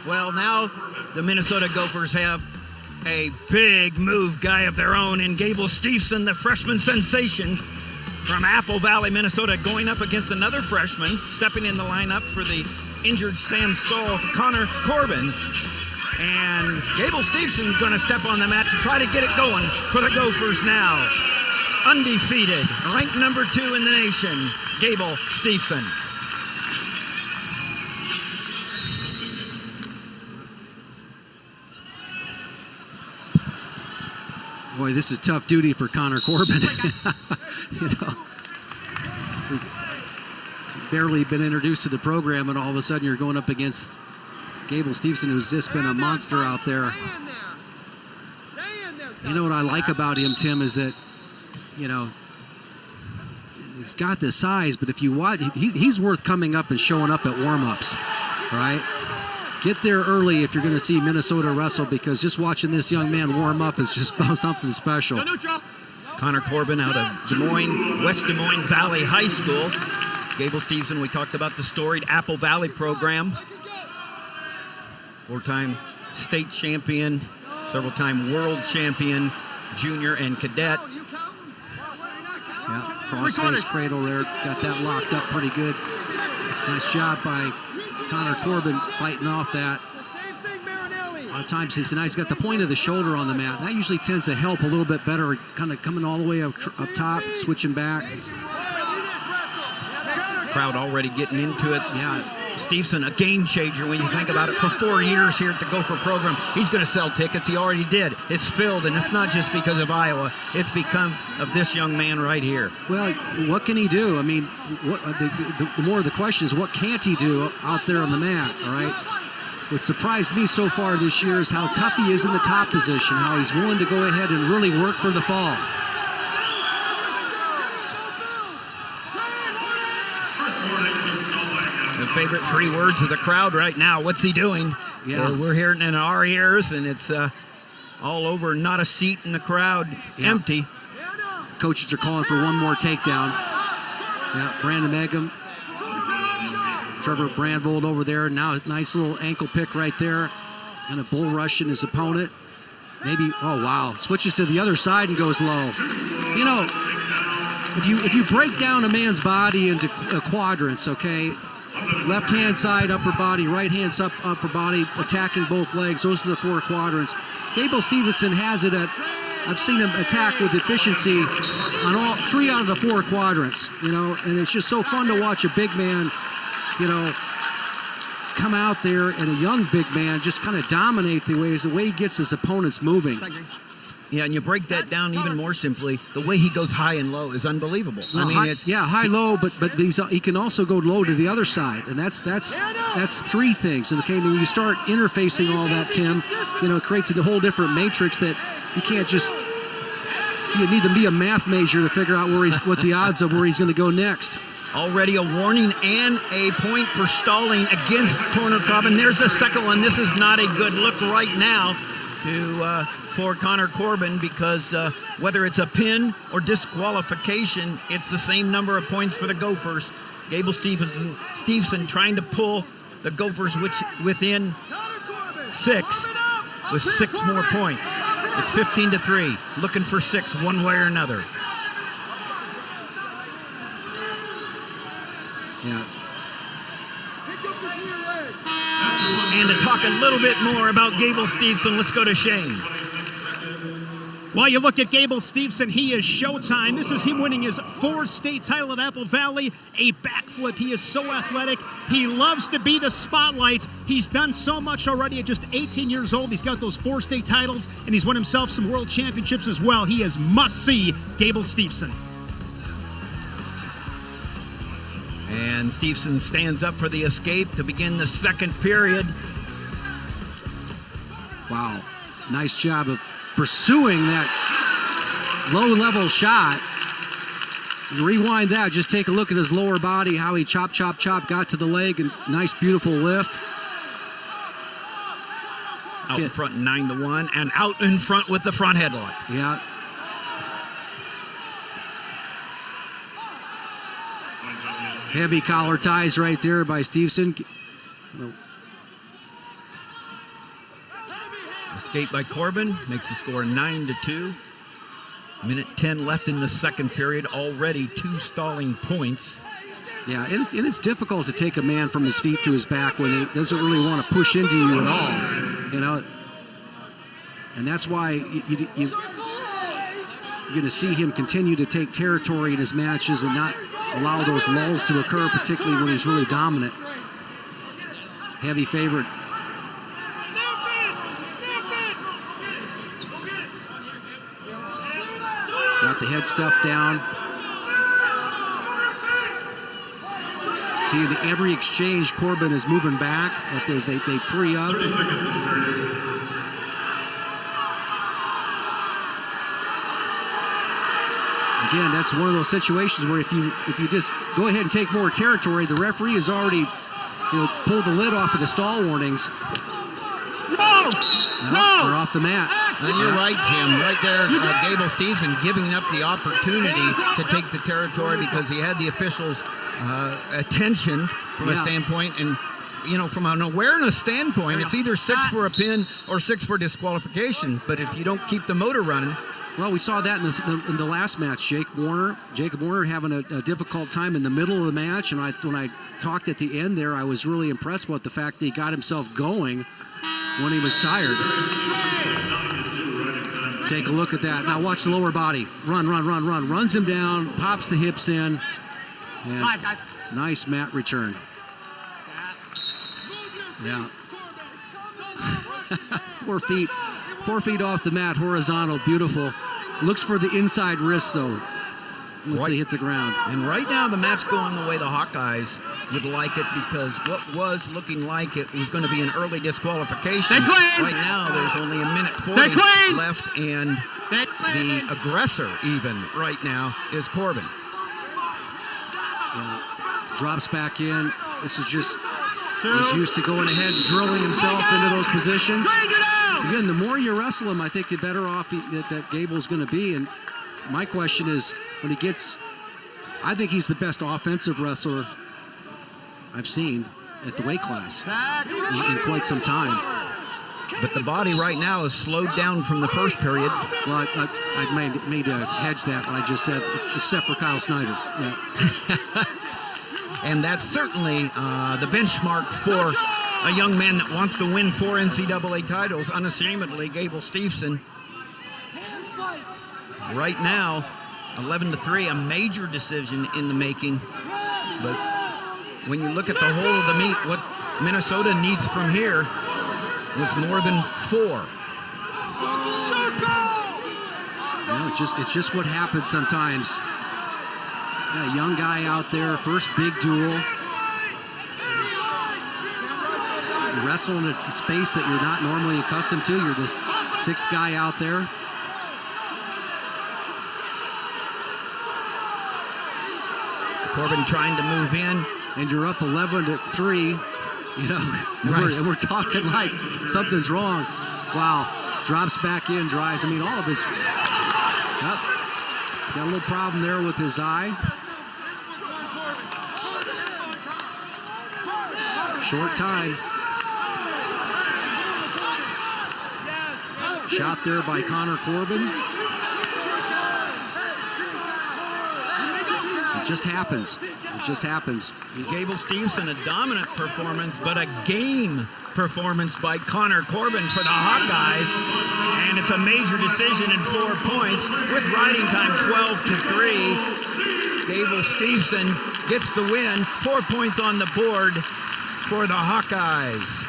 Well, now the Minnesota Gophers have a big move guy of their own in Gable Steveson, the freshman sensation from Apple Valley, Minnesota, going up against another freshman, stepping in the lineup for the injured Sam Stoll, Connor Corbin. And Gable Steveson is going to step on the mat to try to get it going for the Gophers now. Undefeated, ranked number 2 in the nation, Gable Steveson. Boy, this is tough duty for Connor Corbin. You know, barely been introduced to the program, and all of a sudden you're going up against Gable Steveson, who's just been a monster out there. You know what I like about him, Tim, is that, you know, he's got the size, but if you watch, he's worth coming up and showing up at warm-ups, right? Get there early if you're going to see Minnesota wrestle, because just watching this young man warm up is just something special. Connor Corbin out of Des Moines, West Des Moines Valley High School. Gable Steveson, we talked about the storied Apple Valley program. 4-time state champion, several-time world champion, junior and cadet. Yeah, cross-face cradle there, got that locked up pretty good. Nice job by Connor Corbin fighting off that. A lot of times he's got the point of the shoulder on the mat. That usually tends to help a little bit better, kind of coming all the way up top, switching back. Crowd already getting into it. Yeah. Steveson, a game changer when you think about it. For 4 years here at the Gopher program, he's going to sell tickets. He already did. It's filled, and it's not just because of Iowa. It's because of this young man right here. Well, what can he do? I mean, the more the question is, what can't he do out there on the mat, all right? What surprised me so far this year is how tough he is in the top position, how he's willing to go ahead and really work for the fall. The favorite 3 words of the crowd right now, what's he doing? Yeah. We're hearing it in our ears, and it's all over, not a seat in the crowd, empty. Coaches are calling for one more takedown. Yeah, Brandon Megum, Trevor Brandvold over there. Now a nice little ankle pick right there. And a bull rushing his opponent. Maybe, oh wow, switches to the other side and goes low. You know, if you break down a man's body into quadrants, okay, left-hand side upper body, right-hand upper body, attacking both legs. Those are the 4 quadrants. Gable Steveson has it at, I've seen him attack with efficiency on all 3 out of the 4 quadrants, you know, and it's just so fun to watch a big man, you know, come out there, and a young big man just kind of dominate the way he gets his opponents moving. Yeah, and you break that down even more simply, the way he goes high and low is unbelievable. Well, I mean, high, low, but he can also go low to the other side, and that's 3 things. And okay, when you start interfacing all that, Tim, you know, it creates a whole different matrix that you can't just. You need to be a math major to figure out what the odds of where he's going to go next. Already a warning and a point for stalling against Connor Corbin. There's a second one. This is not a good look right now for Connor Corbin, because whether it's a pin or disqualification, it's the same number of points for the Gophers. Gable Steveson trying to pull the Gophers within 6 with 6 more points. It's 15-3, looking for 6 one way or another. Yeah. And to talk a little bit more about Gable Steveson, let's go to Shane. Well, you look at Gable Steveson, he is showtime. This is him winning his 4th state title at Apple Valley, a backflip. He is so athletic. He loves to be the spotlight. He's done so much already at just 18 years old. He's got those 4 state titles, and he's won himself some world championships as well. He is must-see Gable Steveson. And Steveson stands up for the escape to begin the 2nd period. Wow, nice job of pursuing that low-level shot. Rewind that, just take a look at his lower body, how he chop, got to the leg, and nice, beautiful lift. Out in front 9-1, and out in front with the front headlock. Yeah. Heavy collar ties right there by Steveson. Escape by Corbin makes the score 9-2. Minute 10 left in the second period. Already 2 stalling points. Yeah, and it's difficult to take a man from his feet to his back when he doesn't really want to push into you at all, you know. And that's why you're going to see him continue to take territory in his matches and not allow those lulls to occur, particularly when he's really dominant. Heavy favorite. Got the head stuff down. See, in every exchange, Corbin is moving back as they pre-up. 30 seconds in the period. Again, that's one of those situations where if you just go ahead and take more territory, the referee has already pulled the lid off of the stall warnings. No! They're off the mat. And you're right, Jim. Right there, Gable Steveson giving up the opportunity to take the territory because he had the officials' attention from a standpoint. And, from an awareness standpoint, it's either 6 for a pin or 6 for disqualification. But if you don't keep the motor running. Well, we saw that in the last match. Jacob Warner having a difficult time in the middle of the match. And when I talked at the end there, I was really impressed with the fact that he got himself going when he was tired. Take a look at that. Now watch the lower body. Run. Runs him down, pops the hips in. And nice mat return. Yeah. 4 feet off the mat, horizontal, beautiful. Looks for the inside wrist, though, once they hit the ground. And right now, the match going the way the Hawkeyes would like it because what was looking like it was going to be an early disqualification. Right now, there's only a minute 40 left, and the aggressor even right now is Corbin. Drops back in. This is just, he's used to going ahead and drilling himself into those positions. Again, the more you wrestle him, I think the better off that Gable's going to be. And my question is, when he gets, I think he's the best offensive wrestler I've seen at the weight class in quite some time. But the body right now is slowed down from the first period. Well, I made to hedge that, what I just said, except for Kyle Snyder. Yeah. And that's certainly the benchmark for a young man that wants to win 4 NCAA titles, unashamedly, Gable Steveson. Right now, 11-3, a major decision in the making. But when you look at the whole of the meet, what Minnesota needs from here is more than 4. It's just what happens sometimes. Yeah, a young guy out there, first big duel. You're wrestling at a space that you're not normally accustomed to. You're this 6th guy out there. Corbin trying to move in. And you're up 11-3, and we're talking like something's wrong. Wow, drops back in, drives. I mean, all of his, he's got a little problem there with his eye. Short time. Shot there by Connor Corbin. It just happens. It just happens. Gable Steveson, a dominant performance, but a game performance by Connor Corbin for the Hawkeyes. And it's a major decision in 4 points with riding time 12-3. Gable Steveson gets the win. 4 points on the board for the Hawkeyes.